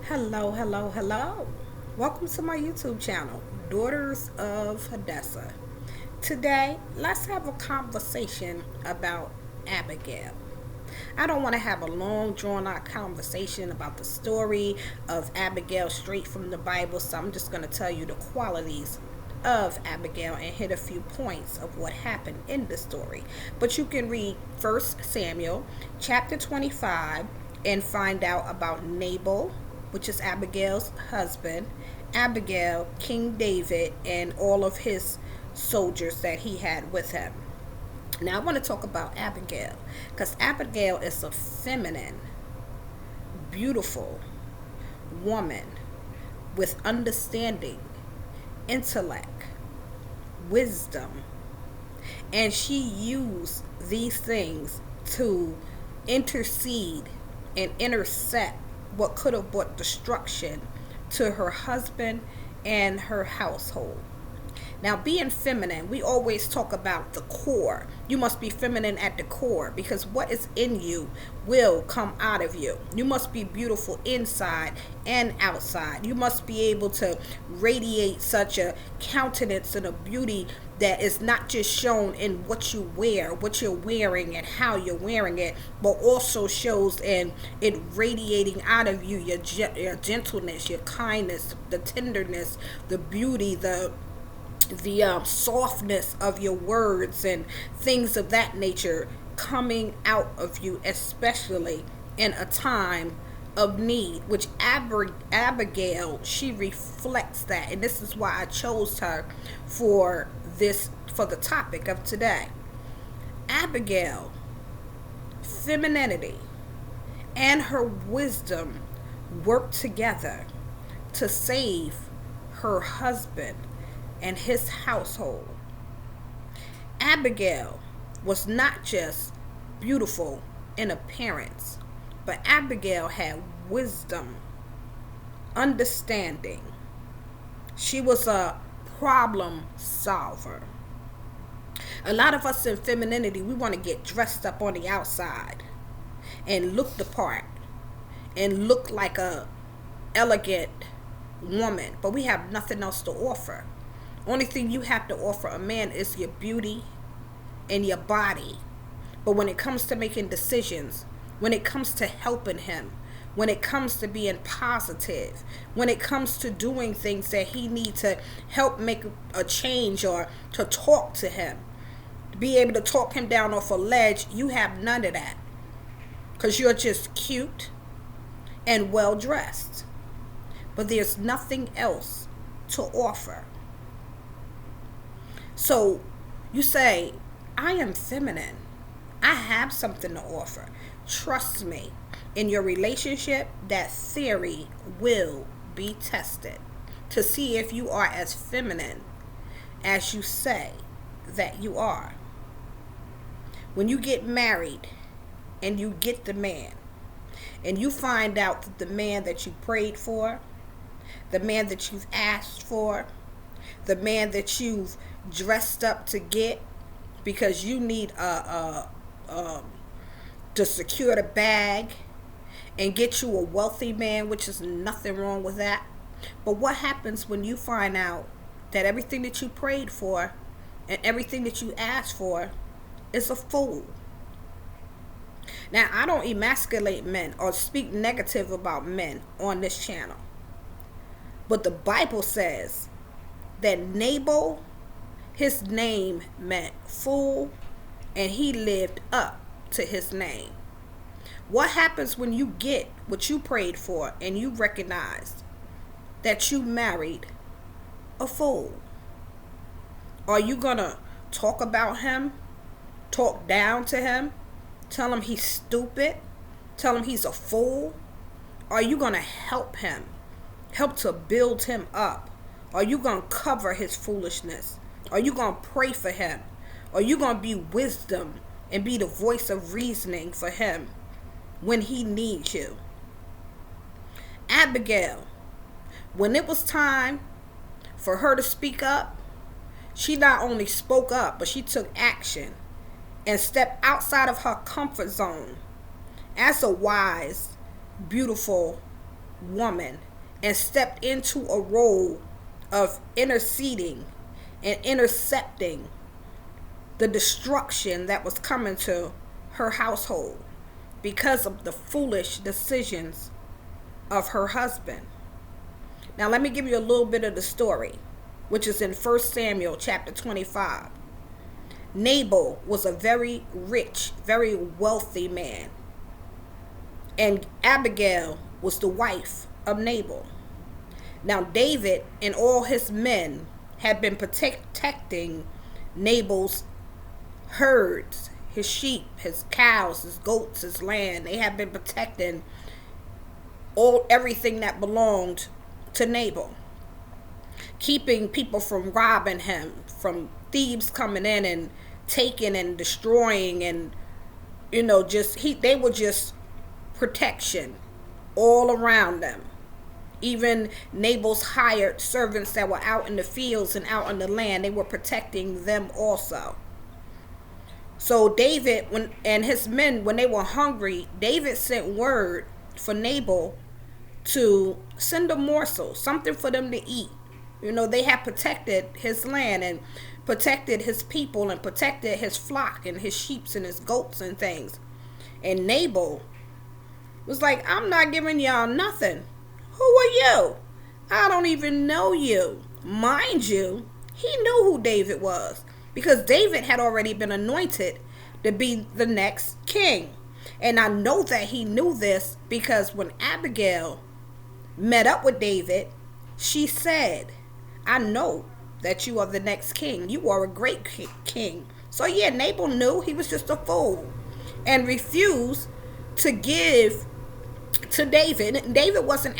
Hello, hello, hello. Welcome to my YouTube channel, Daughters of Hadessah. Today, let's have a conversation about Abigail. I don't want to have a long, drawn out conversation about the story of Abigail straight from the Bible, so I'm just going to tell you the qualities of Abigail and hit a few points of what happened in the story. But you can read 1 Samuel chapter 25 and find out about Nabal, which is Abigail's husband, Abigail, King David, and all of his soldiers that he had with him. Now, I want to talk about Abigail because Abigail is a feminine, beautiful woman with understanding, intellect, wisdom, and she used these things to intercede and intercept what could have brought destruction to her husband and her household. Now, being feminine, we always talk about the core. You must be feminine at the core because what is in you will come out of you. You must be beautiful inside and outside. You must be able to radiate such a countenance and a beauty that is not just shown in what you wear, what you're wearing, and how you're wearing it, but also shows in it radiating out of you your gentleness, your kindness, the tenderness, the beauty, the softness of your words and things of that nature coming out of you, especially in a time of need, which Abigail, she reflects that, and this is why I chose her for the topic of today. Abigail, femininity and her wisdom work together to save her husband and his household. Abigail was not just beautiful in appearance, but Abigail had wisdom, understanding. She was a problem solver. A lot of us in femininity, we want to get dressed up on the outside and look the part and look like a elegant woman, but we have nothing else to offer. Only thing you have to offer a man is your beauty and your body. But when it comes to making decisions, when it comes to helping him, when it comes to being positive, when it comes to doing things that he needs to help make a change or to talk to him, to be able to talk him down off a ledge, you have none of that. Because you're just cute and well dressed. But there's nothing else to offer. So you say, I am feminine. I have something to offer. Trust me, in your relationship, that theory will be tested to see if you are as feminine as you say that you are. When you get married and you get the man, and you find out that the man that you prayed for, the man that you've asked for, the man that you've dressed up to get because you need to secure the bag and get you a wealthy man, which is nothing wrong with that. But what happens when you find out that everything that you prayed for and everything that you asked for is a fool? Now, I don't emasculate men or speak negative about men on this channel, but the Bible says that Nabal, his name meant fool, and he lived up to his name. What happens when you get what you prayed for and you recognize that you married a fool? Are you gonna talk about him, talk down to him, tell him he's stupid, tell him he's a fool? Are you gonna help him, help to build him up? Are you going to cover his foolishness? Are you going to pray for him? Are you going to be wisdom and be the voice of reasoning for him when he needs you? Abigail, when it was time for her to speak up, she not only spoke up, but she took action and stepped outside of her comfort zone as a wise, beautiful woman and stepped into a role of interceding and intercepting the destruction that was coming to her household because of the foolish decisions of her husband. Now let me give you a little bit of the story, which is in 1 Samuel chapter 25. Nabal was a very rich, very wealthy man, and Abigail was the wife of Nabal. Now David and all his men had been protecting Nabal's herds, his sheep, his cows, his goats, his land. They had been protecting everything that belonged to Nabal, keeping people from robbing him, from thieves coming in and taking and destroying, and they were just protection all around them. Even Nabal's hired servants that were out in the fields and out on the land, they were protecting them also. So David and his men, when they were hungry, David sent word for Nabal to send a morsel, something for them to eat. They had protected his land and protected his people and protected his flock and his sheep and his goats and things. And Nabal was like, I'm not giving y'all nothing. Who are you? I don't even know you. Mind you, he knew who David was, because David had already been anointed to be the next king. And I know that he knew this because when Abigail met up with David, she said, I know that you are the next king. You are a great king. So yeah, Nabal knew he was just a fool and refused to give to David. David wasn't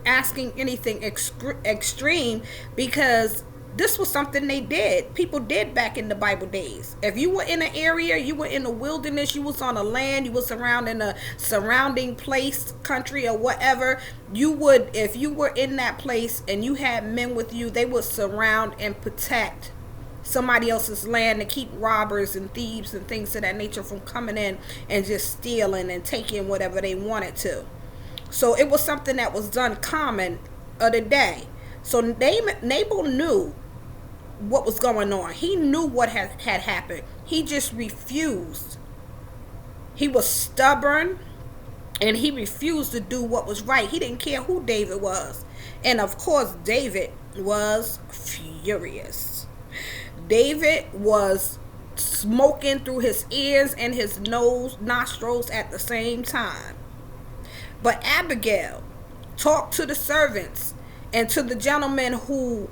asking anything extreme, because this was something they did. People did back in the Bible days. If you were in an area, you were in the wilderness, you was on a land, you was surrounding a surrounding place, country, or whatever, if you were in that place and you had men with you, they would surround and protect somebody else's land to keep robbers and thieves and things of that nature from coming in and just stealing and taking whatever they wanted to. So it was something that was done common of the day. So Nabal knew what was going on. He knew what had happened. He just refused. He was stubborn, and he refused to do what was right. He didn't care who David was. And of course, David was furious. David was smoking through his ears and his nostrils at the same time. But Abigail talked to the servants and to the gentlemen who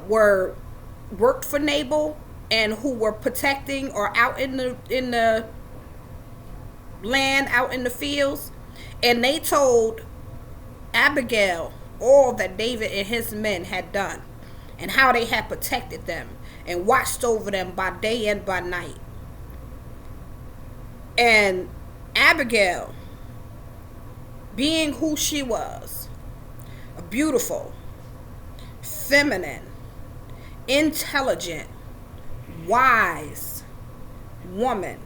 worked for Nabal and who were protecting or out in the land, out in the fields, and they told Abigail all that David and his men had done and how they had protected them and watched over them by day and by night. And Abigail, being who she was, a beautiful, feminine, intelligent, wise woman,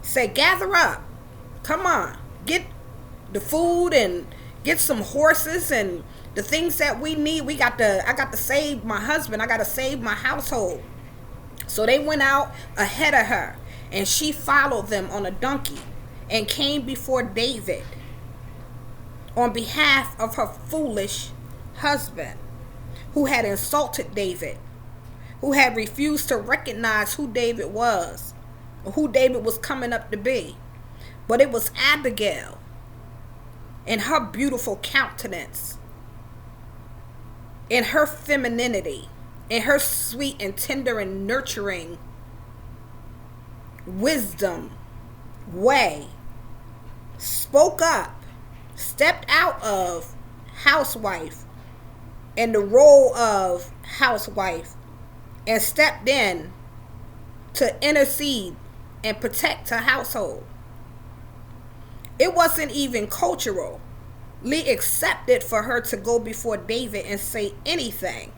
say, gather up, come on, get the food and get some horses and the things that we need. I got to save my husband. I got to save my household. So they went out ahead of her, and she followed them on a donkey and came before David on behalf of her foolish husband, who had insulted David, who had refused to recognize who David was, or who David was coming up to be. But it was Abigail and her beautiful countenance, in her femininity, in her sweet and tender and nurturing wisdom way, spoke up, stepped out of housewife and the role of housewife and stepped in to intercede and protect her household. It wasn't even culturally accepted for her to go before David and say anything.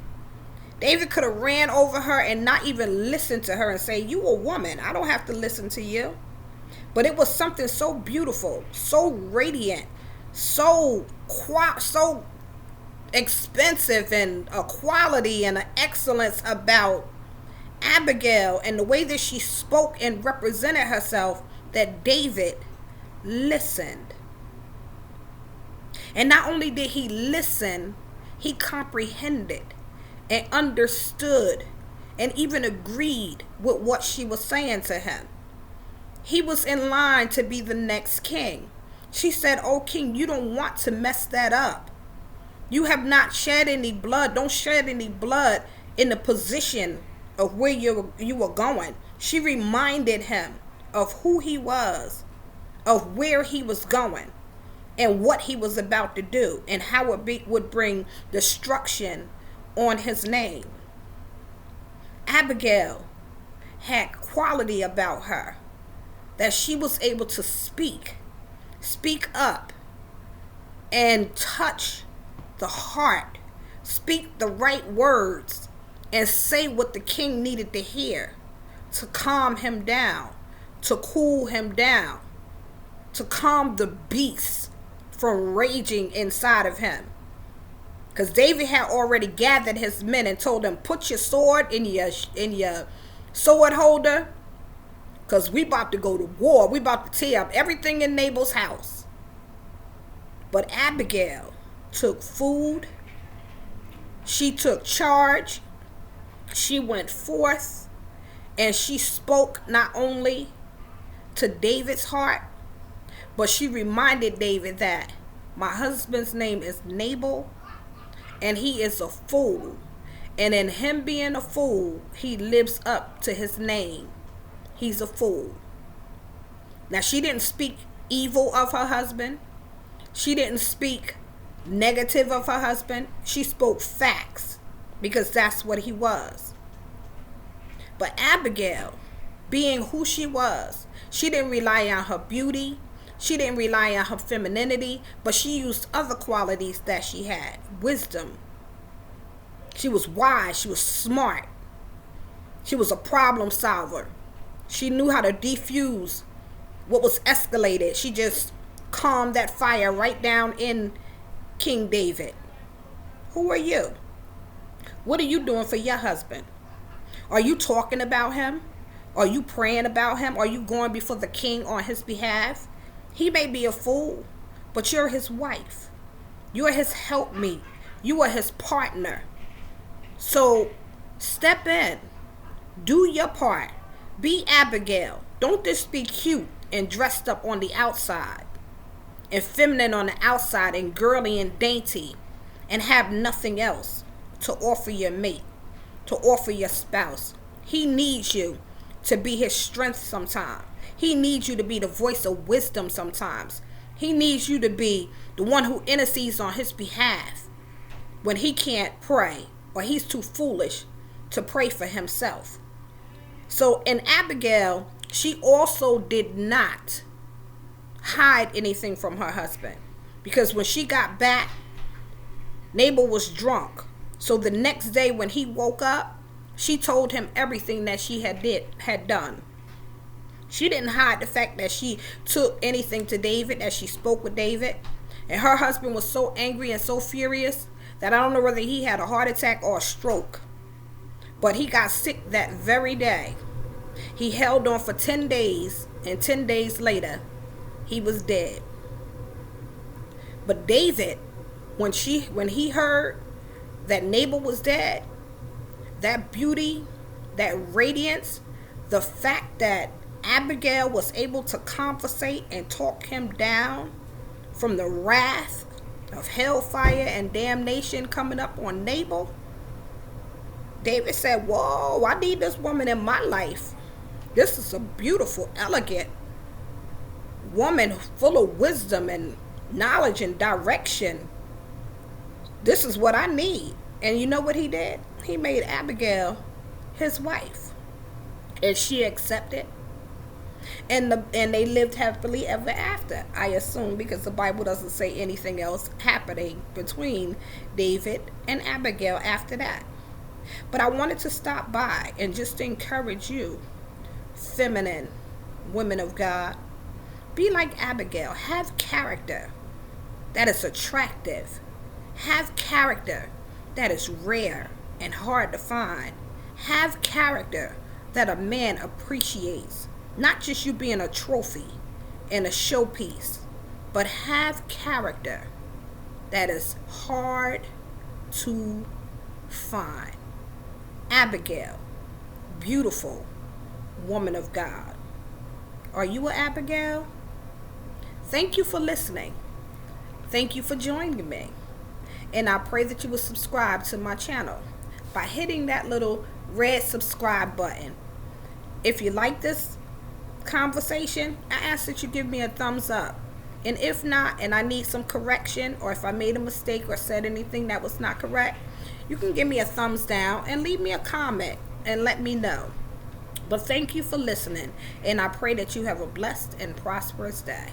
David could have ran over her and not even listened to her and say, you a woman, I don't have to listen to you. But it was something so beautiful, so radiant, so expensive, and a quality and an excellence about Abigail and the way that she spoke and represented herself, that David listened. And not only did he listen, he comprehended and understood and even agreed with what she was saying to him. He was in line to be the next king. She said, "Oh, king, you don't want to mess that up. You have not shed any blood. Don't shed any blood in the position of where you were going." She reminded him of who he was, of where he was going, and what he was about to do, and how it would bring destruction on his name. Abigail had quality about her, that she was able to speak up, and touch the heart, speak the right words, and say what the king needed to hear, to calm him down, to cool him down, to calm the beast from raging inside of him. Because David had already gathered his men and told them, "Put your sword in your sword holder, because we about to go to war. We about to tear up everything in Nabal's house." But Abigail took food. She took charge. She went forth, and she spoke not only to David's heart, but she reminded David that my husband's name is Nabal, and he is a fool. And in him being a fool, he lives up to his name. He's a fool. Now, she didn't speak evil of her husband. She didn't speak negative of her husband. She spoke facts, because that's what he was. But Abigail, being who she was, she didn't rely on her beauty. She didn't rely on her femininity, but she used other qualities that she had. Wisdom. She was wise. She was smart. She was a problem solver. She knew how to defuse what was escalated. She just calmed that fire right down in King David. Who are you? What are you doing for your husband? Are you talking about him? Are you praying about him? Are you going before the king on his behalf? He may be a fool, but you're his wife. You are his helpmeet. You are his partner. So step in. Do your part. Be Abigail. Don't just be cute and dressed up on the outside, and feminine on the outside, and girly and dainty, and have nothing else to offer your mate, to offer your spouse. He needs you to be his strength sometimes. He needs you to be the voice of wisdom sometimes. He needs you to be the one who intercedes on his behalf when he can't pray, or he's too foolish to pray for himself. So in Abigail, she also did not hide anything from her husband, because when she got back, Nabal was drunk. So the next day when he woke up, she told him everything that she had done. She didn't hide the fact that she took anything to David, that she spoke with David. And her husband was so angry and so furious that I don't know whether he had a heart attack or a stroke. But he got sick that very day. He held on for 10 days, and 10 days later, he was dead. But David, when he heard that Nabal was dead, that beauty, that radiance, the fact that Abigail was able to conversate and talk him down from the wrath of hellfire and damnation coming up on Nabal, David said, "Whoa, I need this woman in my life. This is a beautiful, elegant woman full of wisdom and knowledge and direction. This is what I need." And you know what he did? He made Abigail his wife. And she accepted. And they lived happily ever after, I assume, because the Bible doesn't say anything else happening between David and Abigail after that. But I wanted to stop by and just encourage you, feminine women of God, be like Abigail. Have character. that is attractive. Have character that is rare and hard to find. Have character that a man appreciates. Not just you being a trophy and a showpiece, but have character that is hard to find. Abigail, beautiful woman of God. Are you an Abigail? Thank you for listening. Thank you for joining me. And I pray that you will subscribe to my channel by hitting that little red subscribe button. If you like this conversation, I ask that you give me a thumbs up. And if not, and I need some correction, or if I made a mistake or said anything that was not correct, you can give me a thumbs down and leave me a comment and let me know. But thank you for listening, and I pray that you have a blessed and prosperous day.